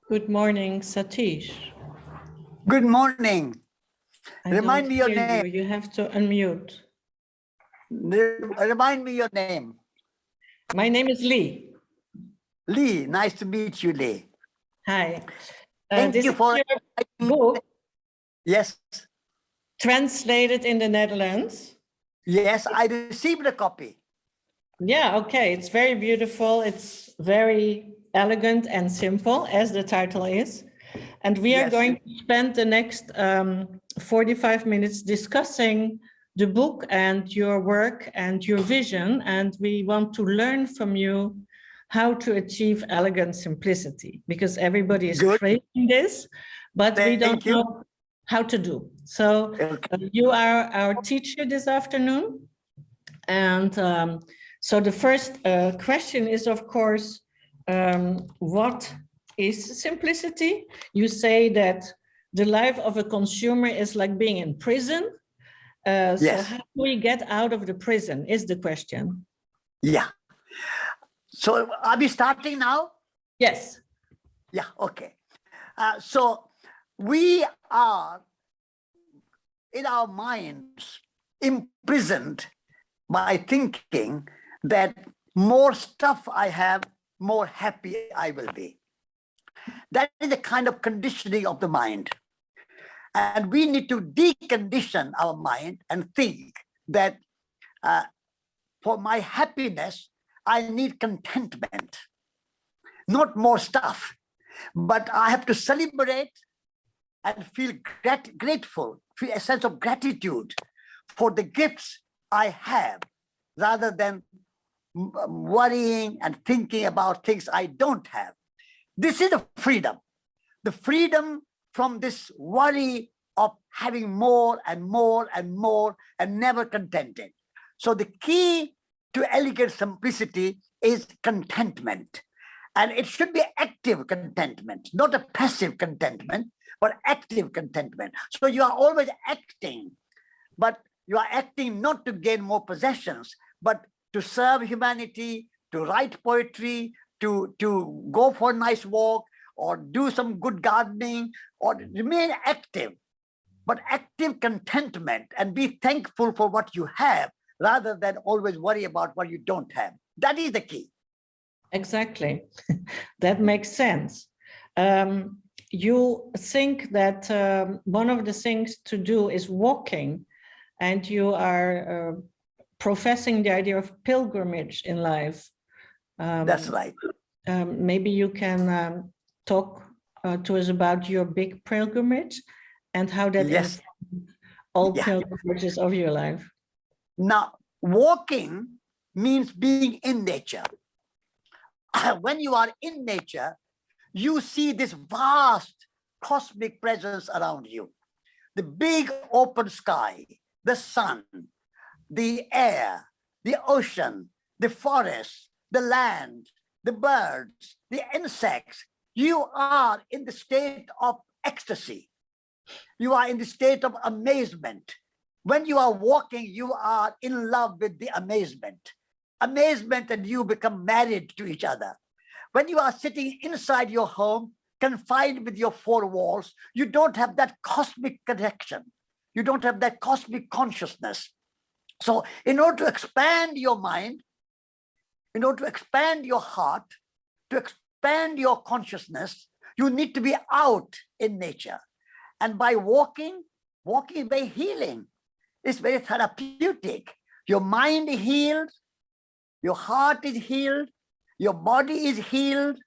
Good morning, Satish. Good morning. I Remind don't me your hear name. you. You have to unmute. Remind me your name. My name is Lee. Lee, nice to meet you, Lee. Hi. Thank This you is for your book Yes. translated in the Netherlands. Yes, I received a copy. Yeah, okay. It's very beautiful. It's very elegant and simple, as the title is. And we are Yes. going to spend the next 45 minutes discussing the book and your work and your vision. And we want to learn from you how to achieve elegant simplicity, because everybody is Good. craving this, but we don't Thank you. know how to do. So you are our teacher this afternoon. And so the first question is, of course, what is simplicity? You say that the life of a consumer is like being in prison. Yes. So how do we get out of the prison is the question. Yeah. So are we starting now? Yes. Yeah, okay. So we are in our minds imprisoned by thinking that more stuff I have, more happy I will be. That is the kind of conditioning of the mind. And we need to decondition our mind and think that for my happiness, I need contentment, not more stuff. But I have to celebrate and feel grateful, feel a sense of gratitude for the gifts I have, rather than worrying and thinking about things I don't have. This is the freedom from this worry of having more and more and more and never contented. So the key to elegant simplicity is contentment. And it should be active contentment, not a passive contentment, but active contentment. So you are always acting, but you are acting not to gain more possessions, but to serve humanity, to write poetry, to go for a nice walk, or do some good gardening, or remain active, but active contentment, and be thankful for what you have, rather than always worry about what you don't have. That is the key. Exactly. That makes sense. You think that one of the things to do is walking, and you are professing the idea of pilgrimage in life. That's right. Maybe you can talk to us about your big pilgrimage and how that Yes. all pilgrimages of your life. Now, walking means being in nature. When you are in nature, you see this vast cosmic presence around you. The big open sky, the sun, the air, the ocean, the forest, the land, the birds, the insects. You are in the state of ecstasy. You are in the state of amazement. When you are walking, you are in love with the amazement. Amazement and you become married to each other. When you are sitting inside your home, confined with your four walls, you don't have that cosmic connection. You don't have that cosmic consciousness. So in order to expand your mind, in order to expand your heart, to expand your consciousness, you need to be out in nature. And by walking is very healing. It's very therapeutic. Your mind is healed, your heart is healed, your body is healed,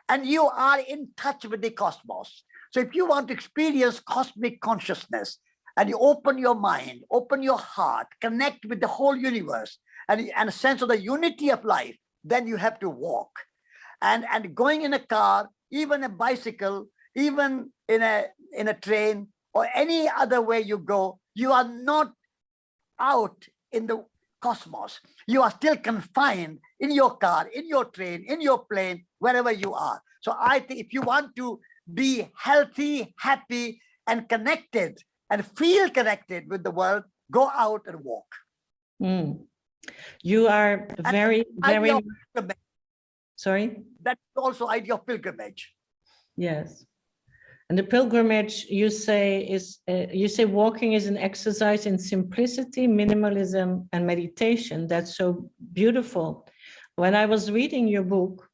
and you are in touch with the cosmos. So if you want to experience cosmic consciousness, and you open your mind, open your heart, connect with the whole universe, and a sense of the unity of life, then you have to walk. And going in a car, even a bicycle, even in a train, or any other way you go, you are not out in the cosmos. You are still confined in your car, in your train, in your plane, wherever you are. So I think if you want to be healthy, happy, and connected, and feel connected with the world, go out and walk. You are very, very... Pilgrimage. Sorry? That's also idea of pilgrimage. Yes. And the pilgrimage, you say, walking is an exercise in simplicity, minimalism, and meditation. That's so beautiful. When I was reading your book,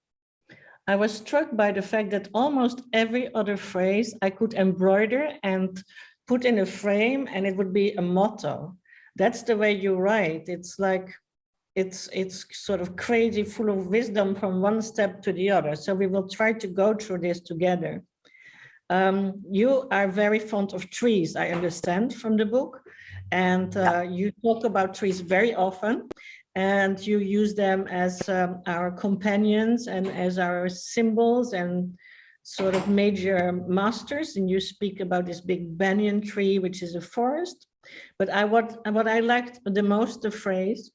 I was struck by the fact that almost every other phrase I could embroider and put in a frame, and it would be a motto. That's the way you write. It's like, it's sort of crazy, full of wisdom from one step to the other. So we will try to go through this together. You are very fond of trees, I understand from the book, and you talk about trees very often, and you use them as our companions and as our symbols and sort of major masters. And you speak about this big banyan tree, which is a forest. But what I liked the most, the phrase,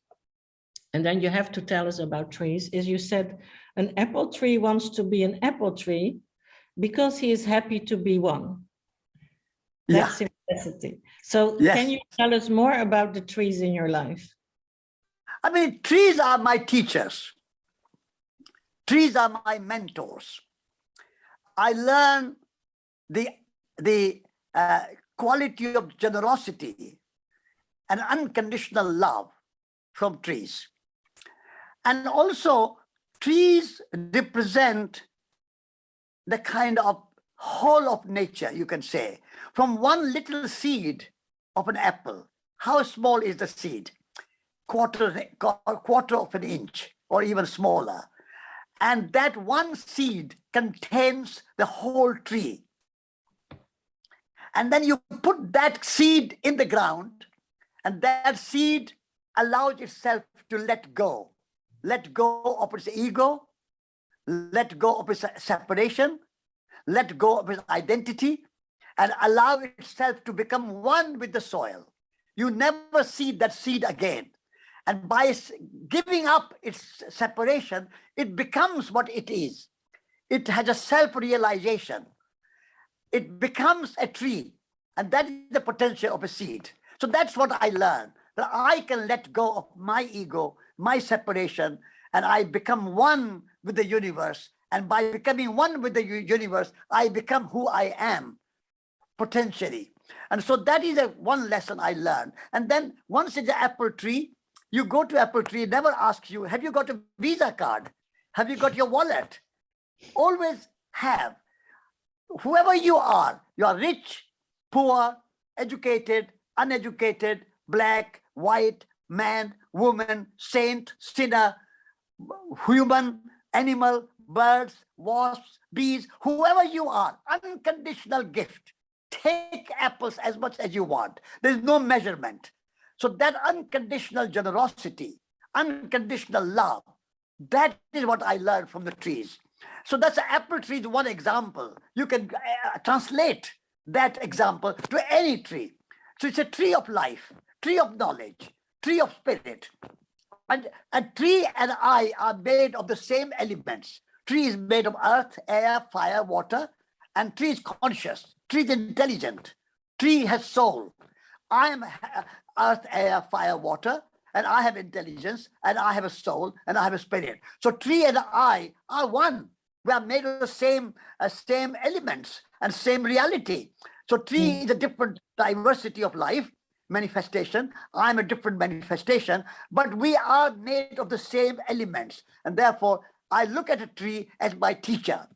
and then you have to tell us about trees, is you said an apple tree wants to be an apple tree because he is happy to be one. That's simplicity. So can you tell us more about the trees in your life? I mean, trees are my teachers. Trees are my mentors. I learn the quality of generosity and unconditional love from trees. And also, trees represent the kind of whole of nature, you can say. From one little seed of an apple, how small is the seed? Quarter of an inch or even smaller. And that one seed contains the whole tree. And then you put that seed in the ground, and that seed allows itself to let go of its ego, let go of its separation, let go of its identity, and allow itself to become one with the soil. You never see that seed again. And by giving up its separation, it becomes what it is. It has a self-realization. It becomes a tree, and that is the potential of a seed. So that's what I learned, that I can let go of my ego, my separation, and I become one with the universe. And by becoming one with the universe, I become who I am, potentially. And so that is one lesson I learned. And then once it's the apple tree, you go to apple tree, never asks you, have you got a Visa card? Have you got your wallet? Always have. Whoever you are rich, poor, educated, uneducated, black, white, man, woman, saint, sinner, human, animal, birds, wasps, bees, whoever you are, unconditional gift. Take apples as much as you want. There's no measurement. So that unconditional generosity, unconditional love, that is what I learned from the trees. So that's the apple tree is one example. You can translate that example to any tree. So it's a tree of life, tree of knowledge, tree of spirit. And a tree and I are made of the same elements. Tree is made of earth, air, fire, water, and tree is conscious. Tree is intelligent. Tree has soul. I am earth, air, fire, water, and I have intelligence, and I have a soul, and I have a spirit. So tree and I are one. We are made of the same elements and same reality. So tree is a different diversity of life, manifestation. I'm a different manifestation, but we are made of the same elements. And therefore, I look at a tree as my teacher.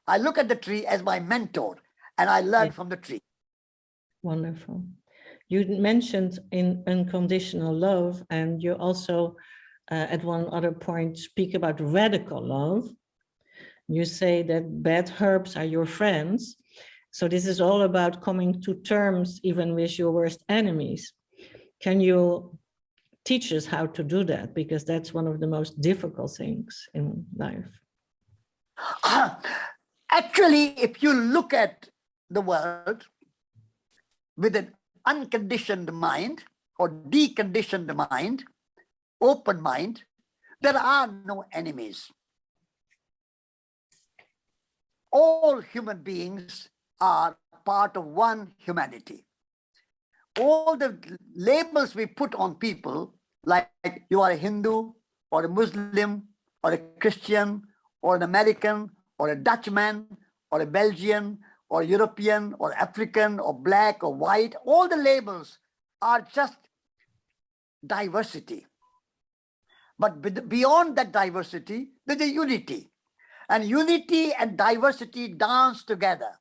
I look at the tree as my mentor, and I learn from the tree. Wonderful. You mentioned in unconditional love, and you also at one other point speak about radical love. You say that bad herbs are your friends. So this is all about coming to terms even with your worst enemies. Can you teach us how to do that? Because that's one of the most difficult things in life. Actually, if you look at the world with an unconditioned mind or deconditioned mind, open mind, there are no enemies. All human beings are part of one humanity. All the labels we put on people, like you are a Hindu or a Muslim or a Christian or an American or a Dutchman or a Belgian or European or African or black or white, all the labels are just diversity. But beyond that diversity, there's a unity. And unity and diversity dance together.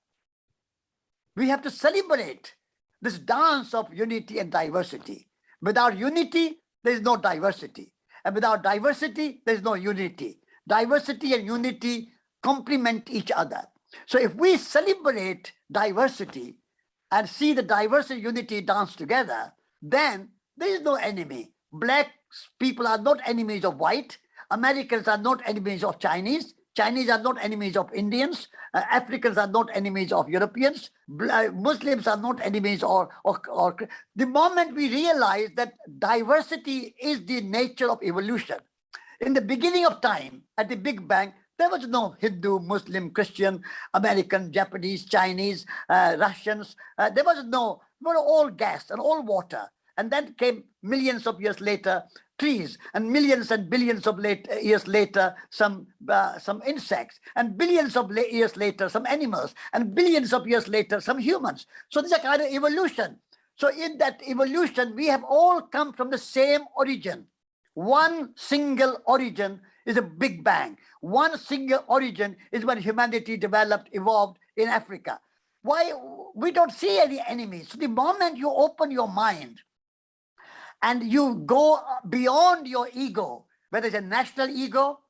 We have to celebrate this dance of unity and diversity. Without unity, there is no diversity. And without diversity, there is no unity. Diversity and unity complement each other. So if we celebrate diversity and see the diversity and unity dance together, then there is no enemy. Black people are not enemies of white. Americans are not enemies of Chinese. Chinese are not enemies of Indians. Africans are not enemies of Europeans. Muslims are not enemies or the moment we realize that diversity is the nature of evolution. In the beginning of time, at the Big Bang, there was no Hindu, Muslim, Christian, American, Japanese, Chinese, Russians. There was no, we were all gas and all water. And then came millions of years later, trees, and millions and billions of years later, some insects, and billions of years later, some animals, and billions of years later, some humans. So this is a kind of evolution. So in that evolution, we have all come from the same origin. One single origin is a Big Bang. One single origin is when humanity developed, evolved in Africa. Why? We don't see any enemies. So the moment you open your mind, and you go beyond your ego, whether it's a national ego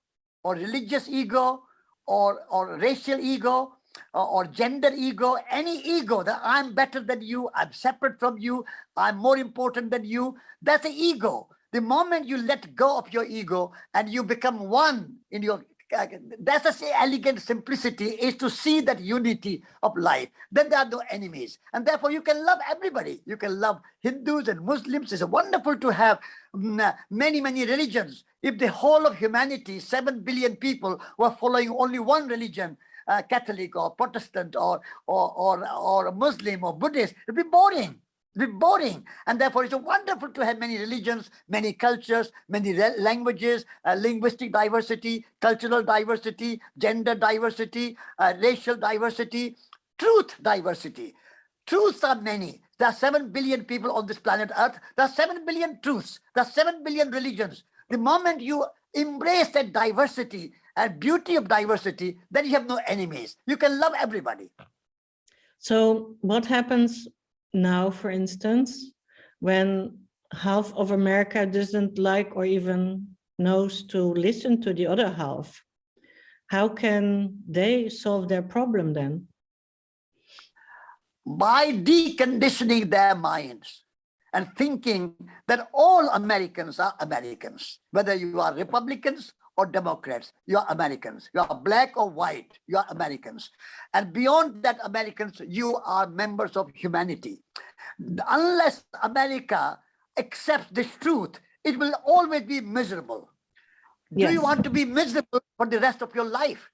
or religious ego or racial ego or gender ego, any ego that I'm better than you, I'm separate from you, I'm more important than you, that's the ego. The moment you let go of your ego and you become one in your, that's the elegant simplicity, is to see that unity of life. Then there are no enemies. And therefore you can love everybody. You can love Hindus and Muslims. It's wonderful to have many, many religions. If the whole of humanity, 7 billion people, were following only one religion, Catholic or Protestant or Muslim or Buddhist, it'd be boring. It'd be boring. And therefore it's wonderful to have many religions, many cultures, many languages, linguistic diversity, cultural diversity, gender diversity, racial diversity, truth diversity. Truths are many. There are 7 billion people on this planet Earth. There are 7 billion truths. There are 7 billion religions. The moment you embrace that diversity and beauty of diversity, then you have no enemies. You can love everybody. So what happens now, for instance, when half of America doesn't like or even knows to listen to the other half? How can they solve their problem then? By deconditioning their minds and thinking that all Americans are Americans, whether you are Republicans or Democrats, you are Americans. You are black or white, you are Americans. And beyond that Americans, you are members of humanity. Unless America accepts this truth, it will always be miserable. Yes. Do you want to be miserable for the rest of your life?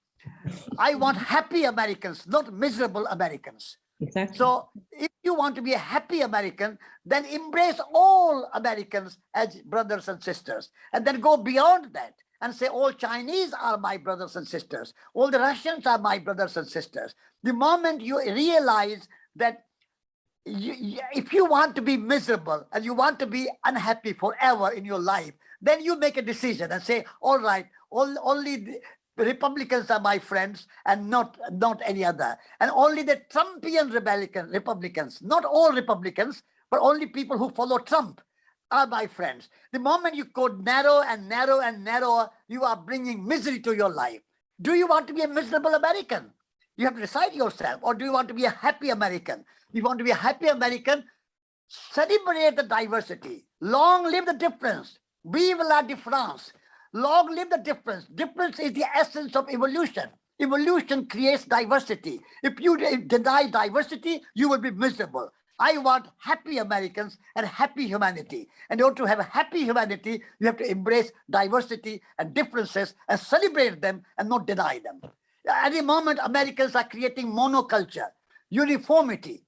I want happy Americans, not miserable Americans. Exactly. So if you want to be a happy American, then embrace all Americans as brothers and sisters, and then go beyond that and say all Chinese are my brothers and sisters, all the Russians are my brothers and sisters. The moment you realize that if you want to be miserable and you want to be unhappy forever in your life, then you make a decision and say, all right, only the Republicans are my friends and not any other. And only the Trumpian Republicans, not all Republicans, but only people who follow Trump are my friends. The moment you go narrow and narrow and narrower, you are bringing misery to your life. Do you want to be a miserable American? You have to decide yourself. Or do you want to be a happy American? If you want to be a happy American, celebrate the diversity. Long live the difference. Vive la différence. Long live the difference. Difference is the essence of evolution. Evolution creates diversity. If you deny diversity, you will be miserable. I want happy Americans and happy humanity. And in order to have a happy humanity, you have to embrace diversity and differences and celebrate them and not deny them. At the moment, Americans are creating monoculture, uniformity.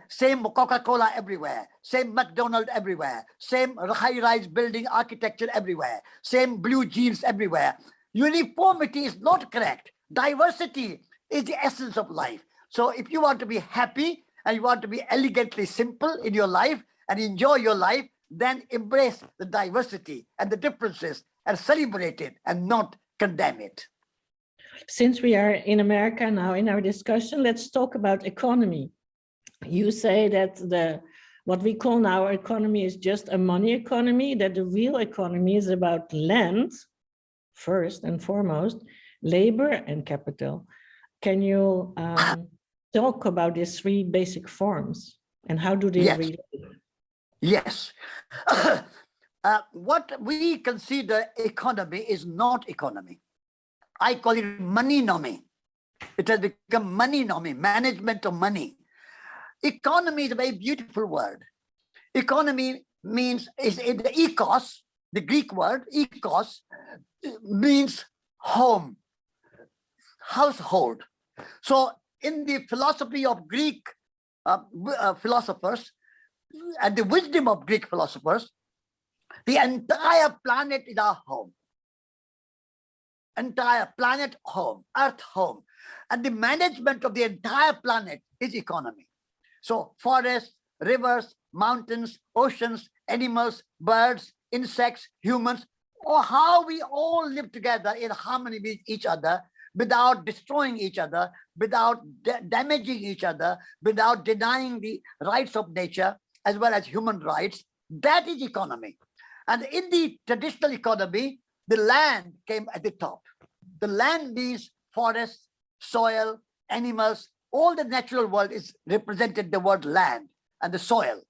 Same Coca-Cola everywhere, same McDonald's everywhere, same high-rise building architecture everywhere, same blue jeans everywhere. Uniformity is not correct. Diversity is the essence of life. So if you want to be happy and you want to be elegantly simple in your life and enjoy your life, then embrace the diversity and the differences and celebrate it and not condemn it. Since we are in America now in our discussion, let's talk about economy. You say that what we call now economy is just a money economy, that the real economy is about land, first and foremost, labor and capital. Can you talk about these three basic forms and how do they relate? Yes. What we consider economy is not economy. I call it money-nomy. It has become money-nomy, management of money. Economy is a very beautiful word. Economy means, is in the ecos, the Greek word, ecos, means home, household. So in the philosophy of Greek philosophers and the wisdom of Greek philosophers, the entire planet is our home. Entire planet home, earth home. And the management of the entire planet is economy. So forests, rivers, mountains, oceans, animals, birds, insects, humans, or how we all live together in harmony with each other without destroying each other, without damaging each other, without denying the rights of nature as well as human rights. That is economy. And in the traditional economy, the land came at the top. The land means forest, soil, animals, all the natural world is represented the word land and the soil.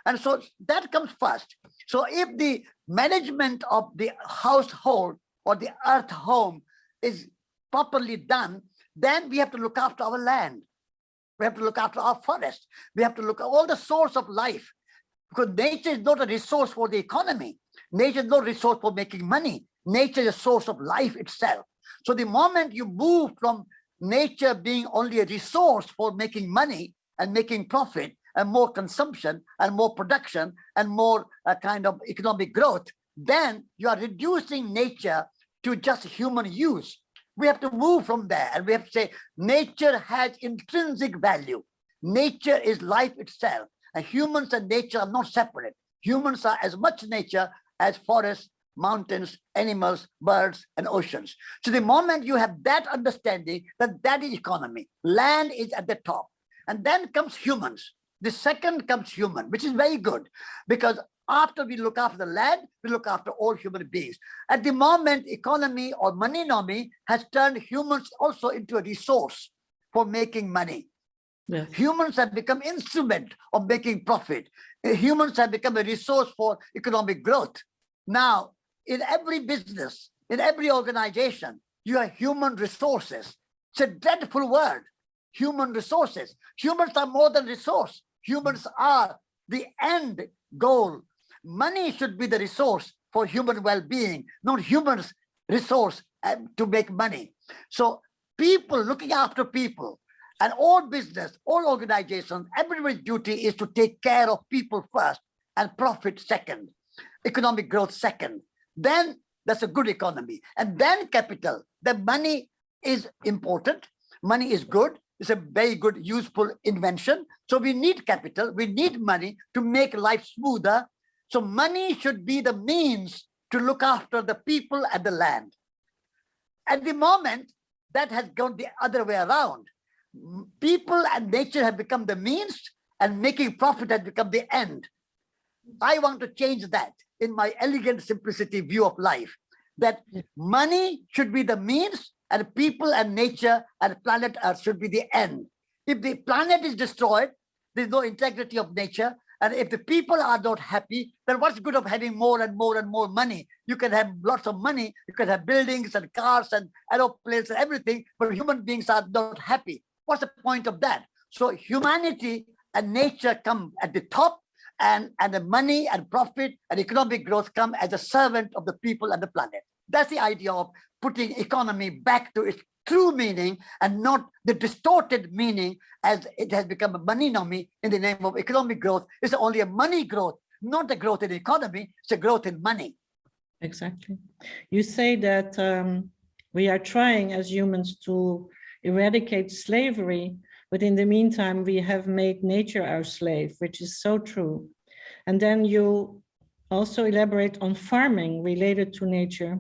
And so that comes first. So if the management of the household or the earth home is properly done, then we have to look after our land. We have to look after our forest. We have to look at all the source of life, because nature is not a resource for the economy. Nature is not a resource for making money. Nature is a source of life itself. So the moment you move from nature being only a resource for making money and making profit and more consumption and more production and more kind of economic growth, then you are reducing nature to just human use. We have to move from there and we have to say nature has intrinsic value. Nature is life itself, and humans and nature are not separate. Humans are as much nature as forests, mountains, animals, birds, and oceans. So the moment you have that understanding, that is economy. Land is at the top. And then comes humans. The second comes human, which is very good, because after we look after the land, we look after all human beings. At the moment, economy or money-nomy has turned humans also into a resource for making money. Yes. Humans have become instrument of making profit. Humans have become a resource for economic growth. Now, in every business, in every organization, you have human resources. It's a dreadful word, human resources. Humans are more than resource. Humans are the end goal. Money should be the resource for human well-being, not humans' resource to make money. So people, looking after people, and all business, all organizations, everybody's duty is to take care of people first and profit second, economic growth second. Then that's a good economy. And then capital. The money is important. Money is good. It's a very good, useful invention. So we need capital. We need money to make life smoother. So money should be the means to look after the people and the land. At the moment, that has gone the other way around. People and nature have become the means, and making profit has become the end. I want to change that in my elegant simplicity view of life, that money should be the means and people and nature and planet Earth should be the end. If the planet is destroyed, there's no integrity of nature. And if the people are not happy, then what's good of having more and more and more money? You can have lots of money, you can have buildings and cars and aeroplanes and everything, but human beings are not happy. What's the point of that? So humanity and nature come at the top, and the money and profit and economic growth come as a servant of the people and the planet. That's the idea of putting economy back to its true meaning and not the distorted meaning as it has become a money-nomy in the name of economic growth. It's only a money growth, not a growth in economy, it's a growth in money. Exactly. You say that we are trying as humans to eradicate slavery, but in the meantime, we have made nature our slave, which is so true. And then you also elaborate on farming related to nature,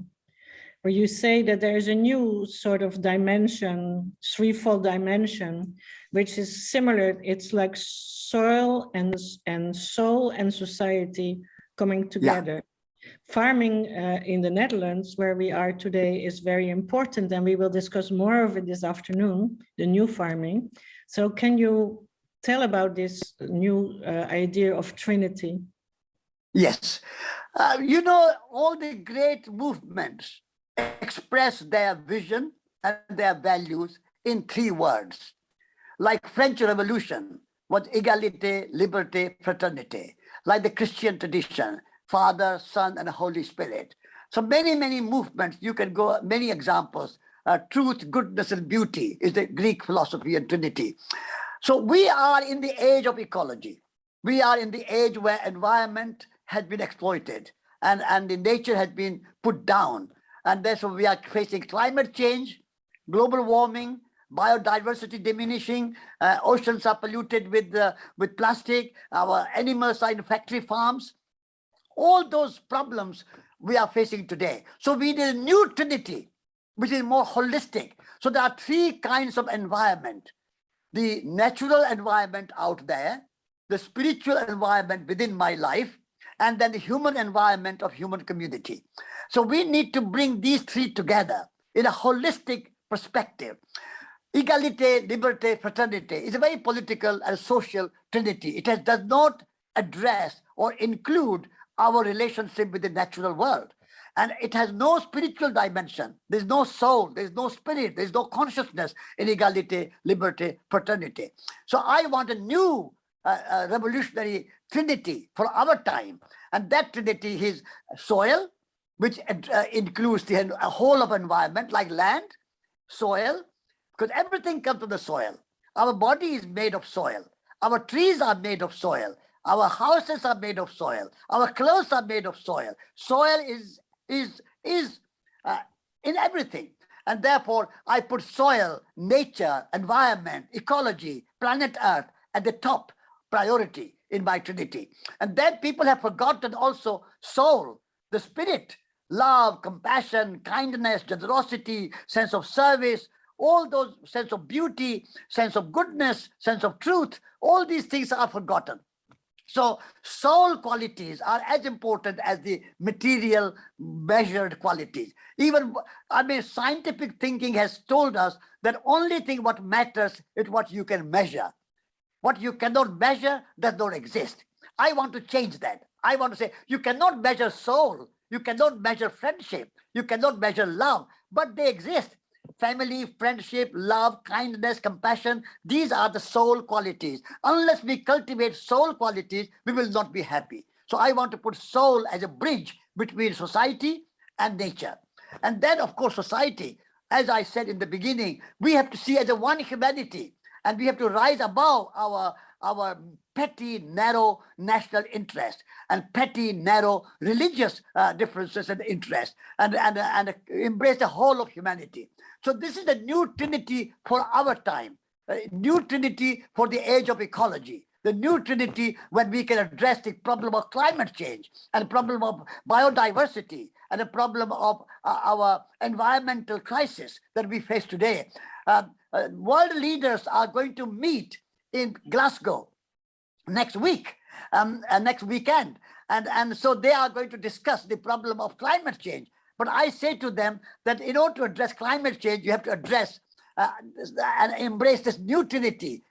where you say that there is a new sort of dimension, threefold dimension, which is similar. It's like soil and soul and society coming together. Yeah. Farming in the Netherlands, where we are today, is very important, and we will discuss more of it this afternoon, the new farming. So can you tell about this new idea of trinity? Yes. You know, all the great movements express their vision and their values in 3 words. Like French Revolution was égalité, liberté, fraternité. Like the Christian tradition, Father, Son, and Holy Spirit. So many, many movements, you can go, many examples. Truth, goodness, and beauty is the Greek philosophy and Trinity. So we are in the age of ecology. We are in the age where environment has been exploited and the nature has been put down. And therefore we are facing climate change, global warming, biodiversity diminishing, oceans are polluted with plastic, our animals are in factory farms. All those problems we are facing today. So we need a new trinity, which is more holistic. So there are 3 kinds of environment: the natural environment out there, the spiritual environment within my life, and then the human environment of human community. So we need to bring these 3 together in a holistic perspective. Égalité, liberté, fraternité is a very political and social trinity. It does not address or include our relationship with the natural world. And it has no spiritual dimension. There's no soul, there's no spirit, there's no consciousness in égalité, liberté, fraternity. So I want a new revolutionary trinity for our time. And that trinity is soil, which includes the whole of environment, like land, soil, because everything comes from the soil. Our body is made of soil. Our trees are made of soil. Our houses are made of soil. Our clothes are made of soil. Soil is in everything. And therefore, I put soil, nature, environment, ecology, planet Earth at the top priority in my trinity. And then people have forgotten also soul, the spirit, love, compassion, kindness, generosity, sense of service, all those sense of beauty, sense of goodness, sense of truth, all these things are forgotten. So soul qualities are as important as the material measured qualities. Even, I mean, scientific thinking has told us that only thing what matters is what you can measure. What you cannot measure does not exist. I want to change that. I want to say you cannot measure soul, you cannot measure friendship, you cannot measure love, but they exist. Family, friendship, love, kindness, compassion, these are the soul qualities. Unless we cultivate soul qualities, we will not be happy. So I want to put soul as a bridge between society and nature. And then, of course, society, as I said in the beginning, we have to see as a one humanity, and we have to rise above our petty, narrow national interest and petty, narrow religious differences and interests, and embrace the whole of humanity. So this is the new trinity for our time, new trinity for the age of ecology, the new trinity when we can address the problem of climate change and the problem of biodiversity and the problem of our environmental crisis that we face today. World leaders are going to meet in Glasgow next week, next weekend. And so they are going to discuss the problem of climate change. But I say to them that in order to address climate change, you have to address and embrace this new trinity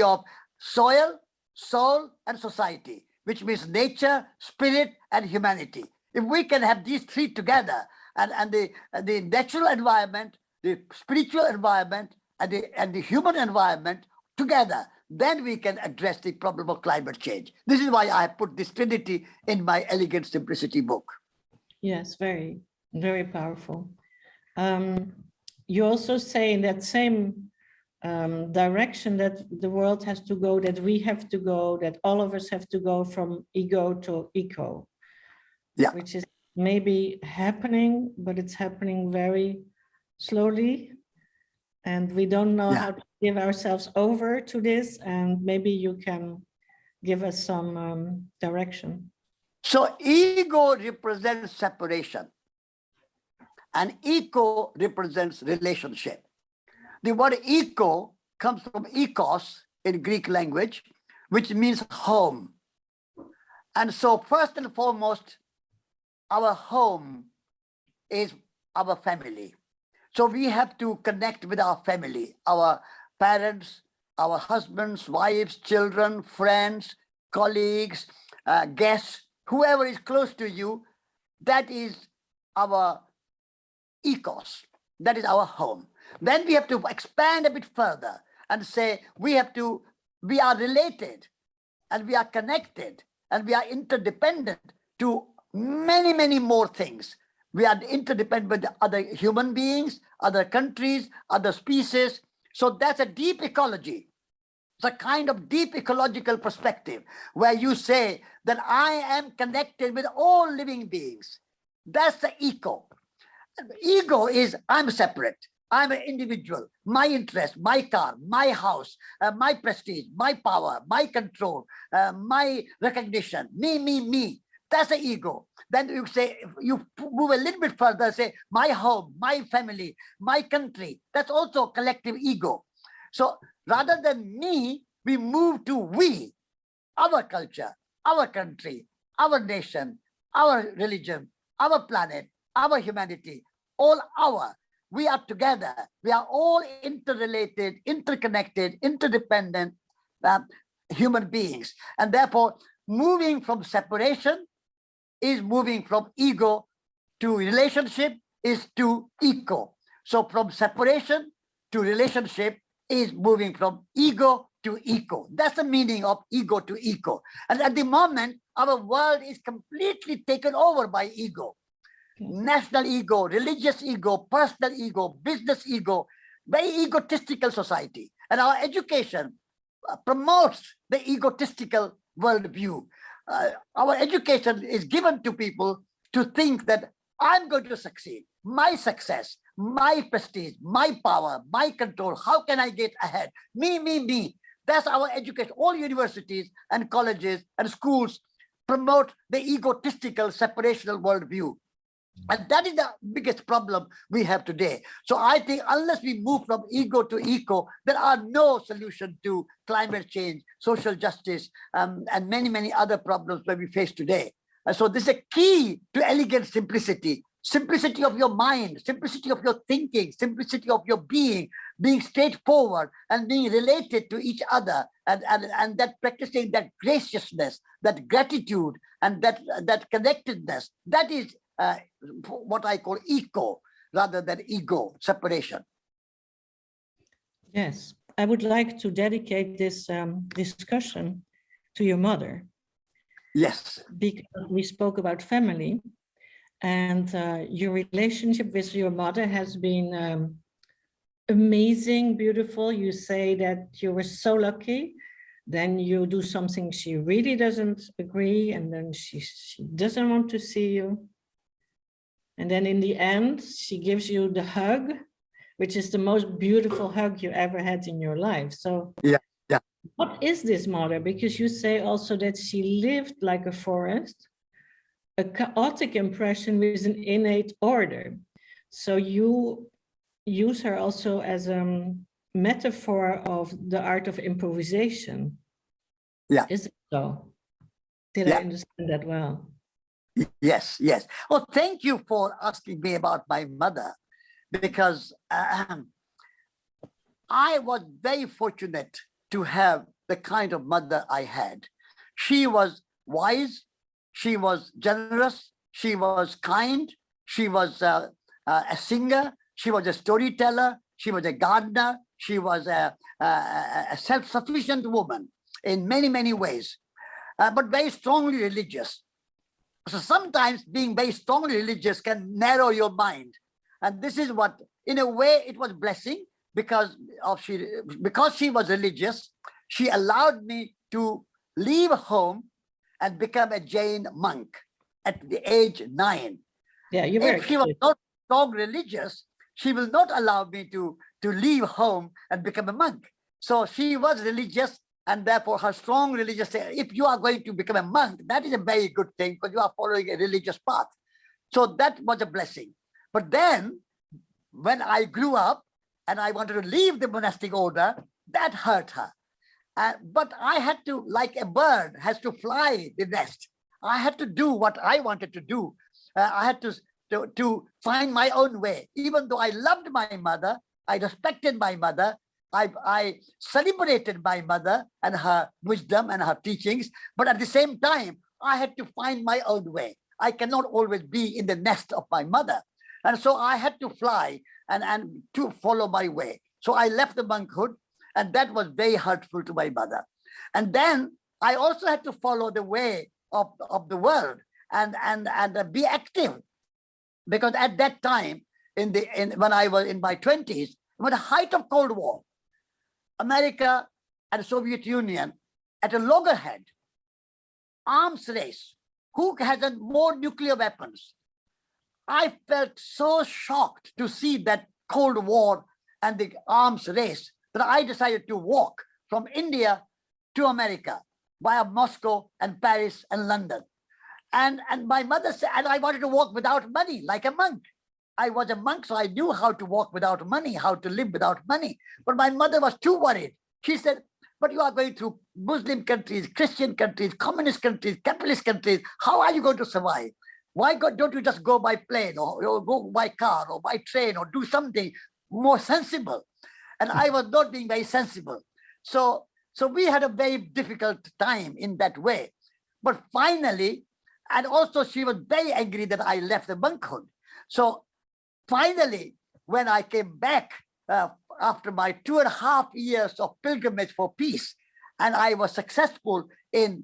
of soil, soul, and society, which means nature, spirit, and humanity. If we can have these 3 together, and the natural environment, the spiritual environment, and the human environment together, then we can address the problem of climate change. This is why I put this trinity in my Elegant Simplicity book. Yes, very, very powerful. You also say in that same direction that the world has to go, that we have to go, that all of us have to go from ego to eco. Yeah. Which is maybe happening, but it's happening very slowly. and we don't know how to give ourselves over to this, and maybe you can give us some direction. So ego represents separation and eco represents relationship. The word eco comes from ecos in Greek language, which means home. And so first and foremost, our home is our family. So we have to connect with our family, our parents, our husbands, wives, children, friends, colleagues, guests, whoever is close to you. That is our ecos. That is our home. Then we have to expand a bit further and say we are related and we are connected and we are interdependent to many, many more things. We are interdependent with other human beings, other countries, other species. So that's a deep ecology. It's a kind of deep ecological perspective where you say that I am connected with all living beings. That's the eco. Ego is I'm separate. I'm an individual. My interest, my car, my house, my prestige, my power, my control, my recognition, me. That's the ego. Then you say, you move a little bit further, say my home, my family, my country. That's also collective ego. So rather than me, we move to we, our culture, our country, our nation, our religion, our planet, our humanity, all our. We are together. We are all interrelated, interconnected, interdependent human beings. And therefore, moving from separation is moving from ego to relationship is to eco. So from separation to relationship is moving from ego to eco. That's the meaning of ego to eco. And at the moment, our world is completely taken over by ego. National ego, religious ego, personal ego, business ego, very egotistical society. And our education promotes the egotistical worldview. Our education is given to people to think that I'm going to succeed. My success, my prestige, my power, my control. How can I get ahead? Me. That's our education. All universities and colleges and schools promote the egotistical separational worldview. And that is the biggest problem we have today. So I think unless we move from ego to eco, there are no solution to climate change, social justice, and many, many other problems that we face today. And so this is a key to elegant simplicity. Simplicity of your mind, simplicity of your thinking, simplicity of your being straightforward and being related to each other, and that practicing that graciousness, that gratitude, and that connectedness. That is what I call eco rather than ego, separation. Yes, I would like to dedicate this discussion to your mother. Yes. Because we spoke about family, and your relationship with your mother has been amazing, beautiful. You say that you were so lucky. Then you do something she really doesn't agree, and then she doesn't want to see you. And then in the end, she gives you the hug, which is the most beautiful hug you ever had in your life. So yeah. What is this mother? Because you say also that she lived like a forest, a chaotic impression with an innate order. So you use her also as a metaphor of the art of improvisation. Yeah. Is it so? Did I understand that well? Yes. Well, thank you for asking me about my mother, because I was very fortunate to have the kind of mother I had. She was wise, she was generous, she was kind, she was a singer, she was a storyteller, she was a gardener, she was a self-sufficient woman in many, many ways, but very strongly religious. So sometimes being very strongly religious can narrow your mind. And this is what, in a way, it was blessing because she was religious. She allowed me to leave home and become a Jain monk at the age 9. Yeah, you were. If she was not strong religious, she will not allow me to leave home and become a monk. So she was religious, and therefore her strong religious, if you are going to become a monk, that is a very good thing because you are following a religious path. So that was a blessing. But then when I grew up and I wanted to leave the monastic order, that hurt her. But I had to, like a bird has to fly the nest, I had to do what I wanted to do. I had to find my own way. Even though I loved my mother, I respected my mother, I celebrated my mother and her wisdom and her teachings, but at the same time, I had to find my own way. I cannot always be in the nest of my mother. And so I had to fly and to follow my way. So I left the monkhood, and that was very hurtful to my mother. And then I also had to follow the way of the world and be active. Because at that time, when I was in my 20s, it was the height of Cold War. America and the Soviet Union at a loggerhead, arms race. Who has more nuclear weapons? I felt so shocked to see that Cold War and the arms race that I decided to walk from India to America via Moscow and Paris and London. And my mother said, and I wanted to walk without money, like a monk. I was a monk, so I knew how to walk without money, how to live without money. But my mother was too worried. She said, but you are going through Muslim countries, Christian countries, communist countries, capitalist countries. How are you going to survive? Why don't you just go by plane or go by car or by train or do something more sensible? And I was not being very sensible. So we had a very difficult time in that way. But finally, and also she was very angry that I left the monkhood. So finally, when I came back after my 2.5 years of pilgrimage for peace, and I was successful in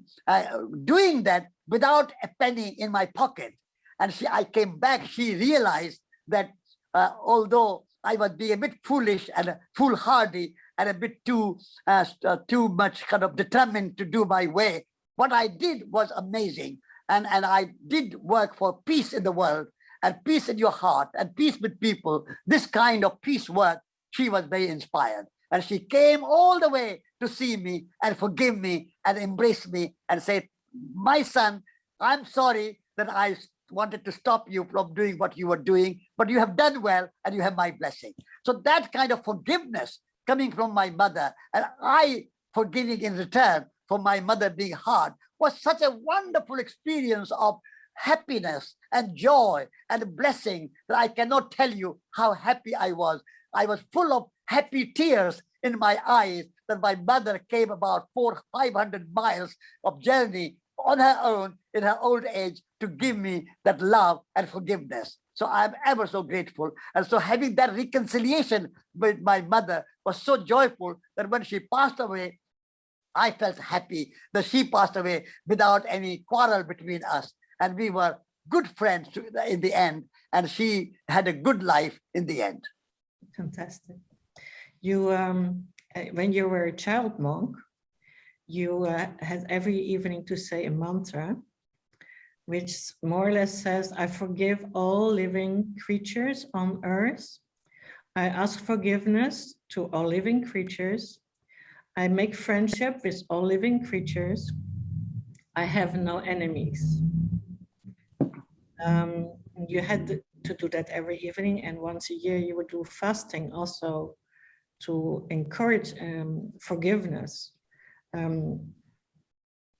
doing that without a penny in my pocket, and I came back, she realized that although I was being a bit foolish and foolhardy and a bit too much kind of determined to do my way, what I did was amazing. And I did work for peace in the world and peace in your heart and peace with people. This kind of peace work, she was very inspired. And she came all the way to see me and forgive me and embrace me and say, my son, I'm sorry that I wanted to stop you from doing what you were doing, but you have done well and you have my blessing. So that kind of forgiveness coming from my mother and I forgiving in return for my mother being hard was such a wonderful experience of happiness and joy and blessing that I cannot tell you how happy I was. I was full of happy tears in my eyes that my mother came about 400-500 miles of journey on her own in her old age to give me that love and forgiveness. So I'm ever so grateful. And so having that reconciliation with my mother was so joyful that when she passed away, I felt happy that she passed away without any quarrel between us. And we were good friends in the end. And she had a good life in the end. Fantastic. You, when you were a child monk, you had every evening to say a mantra, which more or less says, I forgive all living creatures on earth. I ask forgiveness to all living creatures. I make friendship with all living creatures. I have no enemies. You had to do that every evening, and once a year you would do fasting also to encourage forgiveness.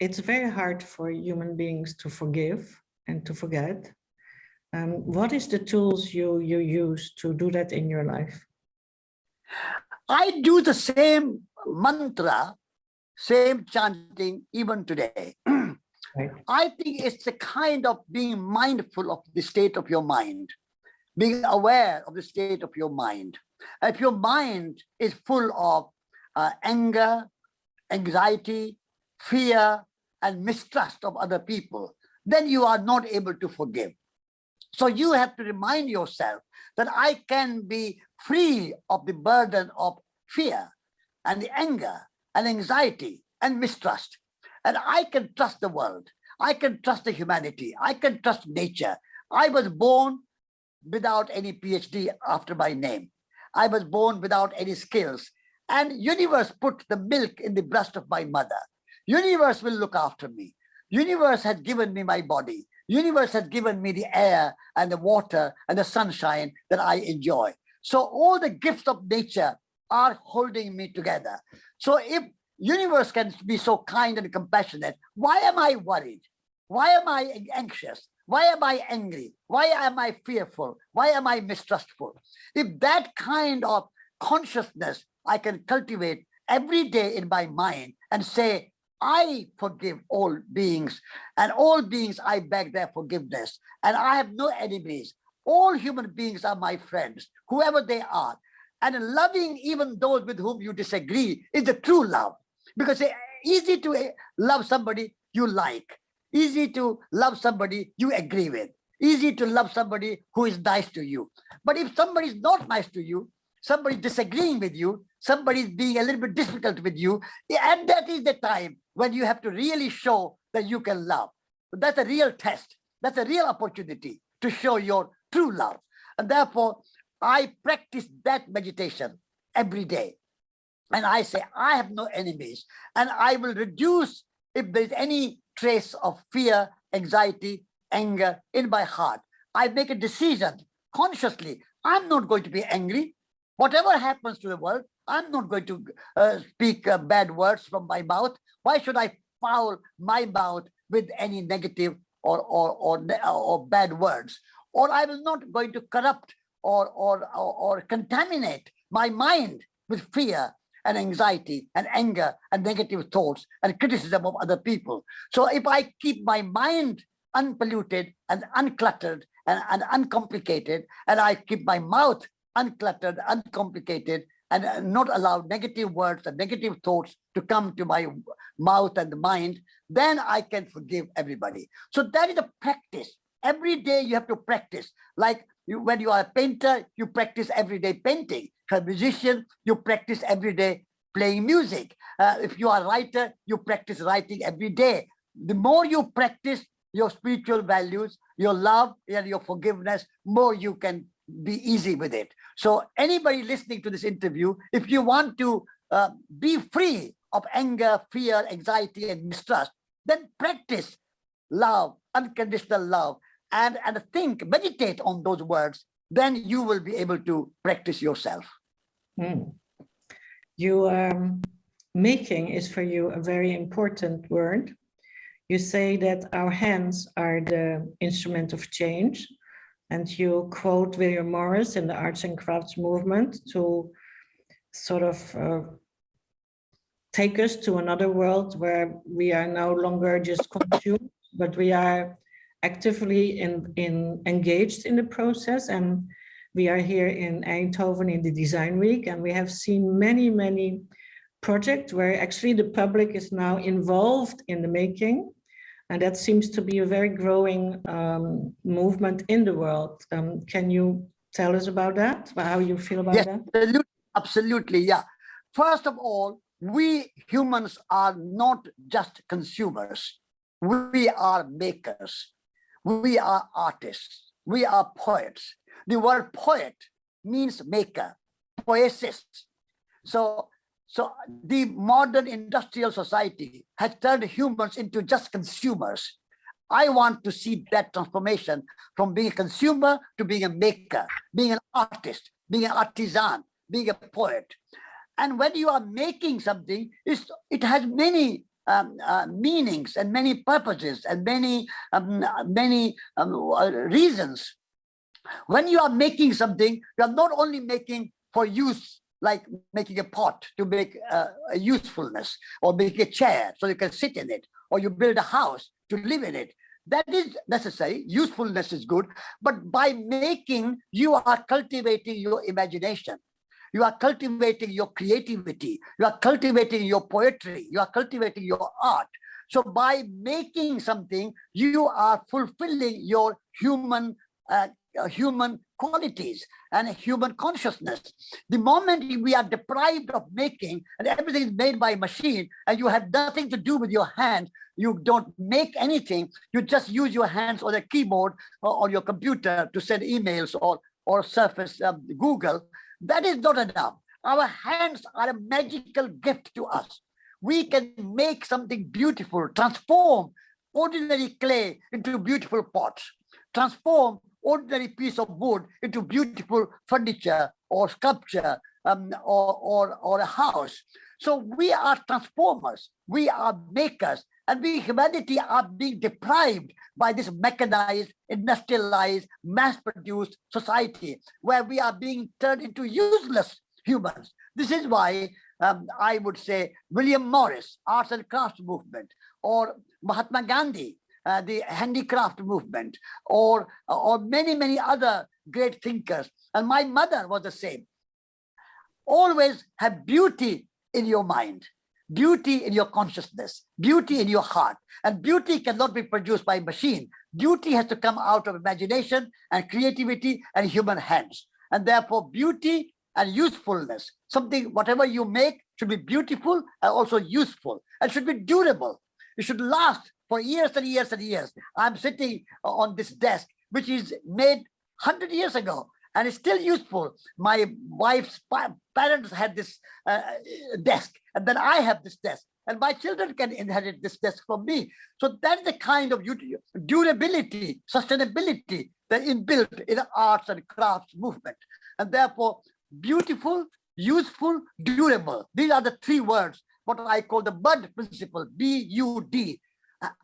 It's very hard for human beings to forgive and to forget. What is the tools you use to do that in your life? I do the same mantra, same chanting even today. Right. I think it's a kind of being mindful of the state of your mind, being aware of the state of your mind. If your mind is full of anger, anxiety, fear, and mistrust of other people, then you are not able to forgive. So you have to remind yourself that I can be free of the burden of fear and the anger and anxiety and mistrust. And I can trust the world. I can trust the humanity. I can trust nature. I was born without any PhD after my name. I was born without any skills. And universe put the milk in the breast of my mother. Universe will look after me. Universe has given me my body. Universe has given me the air and the water and the sunshine that I enjoy. So all the gifts of nature are holding me together. So if universe can be so kind and compassionate, why am I worried? Why am I anxious? Why am I angry? Why am I fearful? Why am I mistrustful? If that kind of consciousness I can cultivate every day in my mind and say, I forgive all beings, and all beings I beg their forgiveness, and I have no enemies. All human beings are my friends, whoever they are. And loving even those with whom you disagree is the true love. Because it's easy to love somebody you like, easy to love somebody you agree with, easy to love somebody who is nice to you. But if somebody is not nice to you, somebody is disagreeing with you, somebody is being a little bit difficult with you, and that is the time when you have to really show that you can love. That's a real test. That's a real opportunity to show your true love. And therefore, I practice that meditation every day. And I say, I have no enemies. And I will reduce, if there's any trace of fear, anxiety, anger in my heart. I make a decision consciously. I'm not going to be angry. Whatever happens to the world, I'm not going to speak bad words from my mouth. Why should I foul my mouth with any negative or bad words? Or I will not going to corrupt or contaminate my mind with fear and anxiety and anger and negative thoughts and criticism of other people. So if I keep my mind unpolluted and uncluttered and uncomplicated, and I keep my mouth uncluttered, uncomplicated, and not allow negative words and negative thoughts to come to my mouth and the mind, then I can forgive everybody. So that is a practice. Every day you have to practice. Like when you are a painter, you practice every day painting. If you're a musician, you practice every day playing music. If you are a writer, you practice writing every day. The more you practice your spiritual values, your love and your forgiveness, more you can be easy with it. So anybody listening to this interview, if you want to be free of anger, fear, anxiety, and mistrust, then practice love, unconditional love, and think, meditate on those words, then you will be able to practice yourself. Making is for you a very important word. You say that our hands are the instrument of change. And you quote William Morris in the arts and crafts movement to sort of take us to another world where we are no longer just consumed, but we are actively engaged in the process. And we are here in Eindhoven in the Design Week, and we have seen many, many projects where actually the public is now involved in the making. And that seems to be a very growing movement in the world. Can you tell us about that, how you feel about that? Absolutely, yeah. First of all, we humans are not just consumers. We are makers. We are artists. We are poets. The word poet means maker, poesis. So the modern industrial society has turned humans into just consumers. I want to see that transformation from being a consumer to being a maker, being an artist, being an artisan, being a poet. And when you are making something, it has many meanings and many purposes and many reasons. When you are making something, you are not only making for use, like making a pot to make a usefulness, or make a chair so you can sit in it, or you build a house to live in it. That is necessary. Usefulness is good. But by making, you are cultivating your imagination. You are cultivating your creativity. You are cultivating your poetry. You are cultivating your art. So by making something, you are fulfilling your human human qualities and human consciousness. The moment we are deprived of making, and everything is made by machine, and you have nothing to do with your hands, you don't make anything, you just use your hands on a keyboard or on your computer to send emails or surface Google, that is not enough. Our hands are a magical gift to us. We can make something beautiful, transform ordinary clay into beautiful pots, transform ordinary piece of wood into beautiful furniture or sculpture or a house. So we are transformers, we are makers, and we, humanity, are being deprived by this mechanized, industrialized, mass-produced society where we are being turned into useless humans. This is why I would say William Morris, arts and crafts movement, or Mahatma Gandhi, the handicraft movement, or many other great thinkers. And my mother was the same. Always have beauty in your mind, beauty in your consciousness, beauty in your heart. And beauty cannot be produced by machine. Beauty has to come out of imagination and creativity and human hands. And therefore, beauty and usefulness, something, whatever you make should be beautiful and also useful, and should be durable. It should last for years and years and years. I'm sitting on this desk, which is made 100 years ago, and it's still useful. My wife's parents had this desk, and then I have this desk, and my children can inherit this desk from me. So that's the kind of durability, sustainability that is inbuilt in the arts and crafts movement. And therefore, beautiful, useful, durable. These are the three words, what I call the bud principle, B-U-D.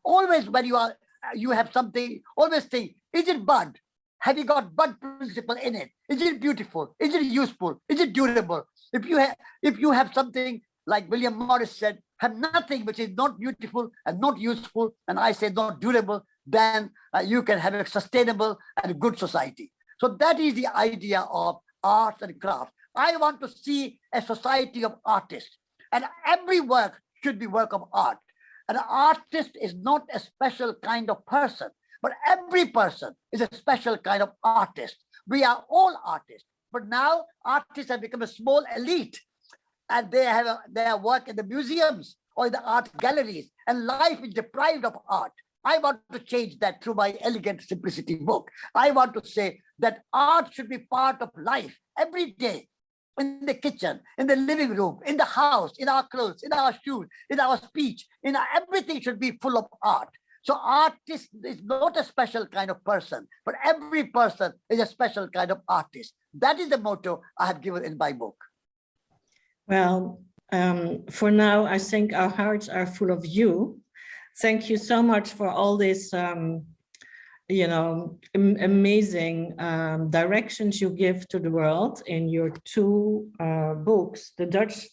Always when you have something, always think, is it bud? Have you got bud principle in it? Is it beautiful? Is it useful? Is it durable? If you have something like William Morris said, have nothing which is not beautiful and not useful, and I say not durable, then you can have a sustainable and good society. So that is the idea of arts and crafts. I want to see a society of artists, and every work should be work of art. An artist is not a special kind of person, but every person is a special kind of artist. We are all artists, but now artists have become a small elite, and they have their work in the museums or in the art galleries, and life is deprived of art. I want to change that through my Elegant Simplicity book. I want to say that art should be part of life every day, in the kitchen, in the living room, in the house, in our clothes, in our shoes, in our speech, everything should be full of art. So artist is not a special kind of person, but every person is a special kind of artist. That is the motto I have given in my book. Well, for now, I think our hearts are full of you. Thank you so much for all this, amazing directions you give to the world in your two books, the Dutch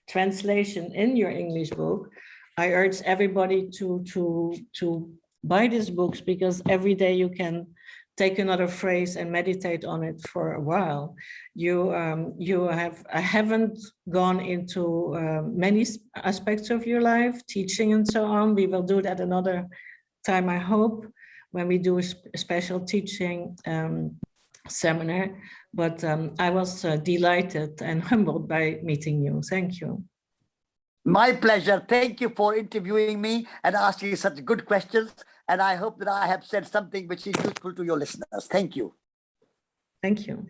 translation in your English book. I urge everybody to buy these books, because every day you can take another phrase and meditate on it for a while. I haven't gone into many aspects of your life, teaching and so on. We will do that another time, I hope, when we do a special teaching seminar. But I was delighted and humbled by meeting you. Thank you. My pleasure. Thank you for interviewing me and asking such good questions. And I hope that I have said something which is useful to your listeners. Thank you. Thank you.